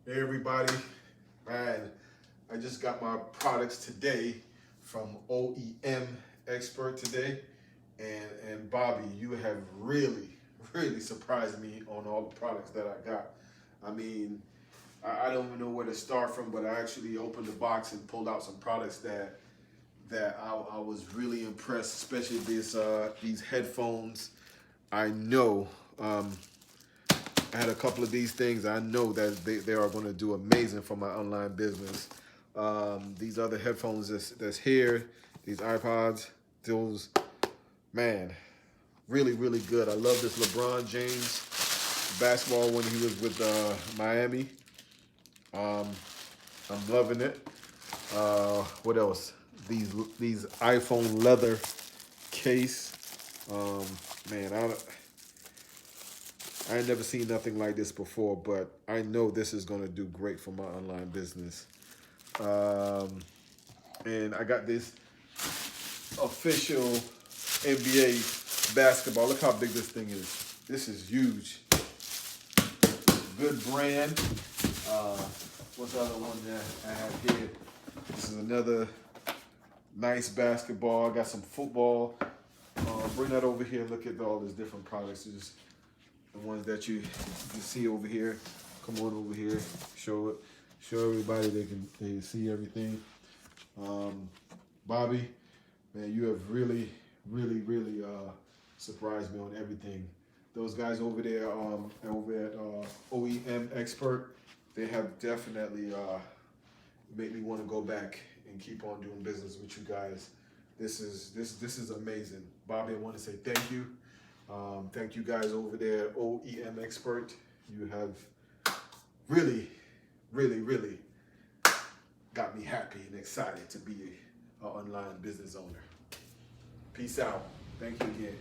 Hey everybody, man, I just got my products today from OemExperts today, and Bobby, you have really surprised me on all the products that I got. I mean, I don't even know where to start from, but I actually opened the box and pulled out some products that I was really impressed, especially these headphones. I know. I had a couple of these things. I know that they are going to do amazing for my online business. These other headphones that's here, these iPods, those, man, really good. I love this LeBron James basketball when he was with Miami. I'm loving it. What else? These iPhone leather case. Man, I ain't never seen nothing like this before, but I know this is gonna do great for my online business. And I got this official NBA basketball. Look how big this thing is. This is huge. Good brand. What's the other one that I have here? This is another nice basketball. I got some football. Bring that over here. Look at all these different products. Just the ones that you see over here. Come on over here. Show everybody they can see everything. Bobby, man, you have really surprised me on everything. Those guys over there, over at OemExpert, they have definitely made me want to go back and keep on doing business with you guys. This is amazing. Bobby, I want to say thank you. Thank you guys over there at OemExpert. You have really got me happy and excited to be an online business owner. Peace out. Thank you again.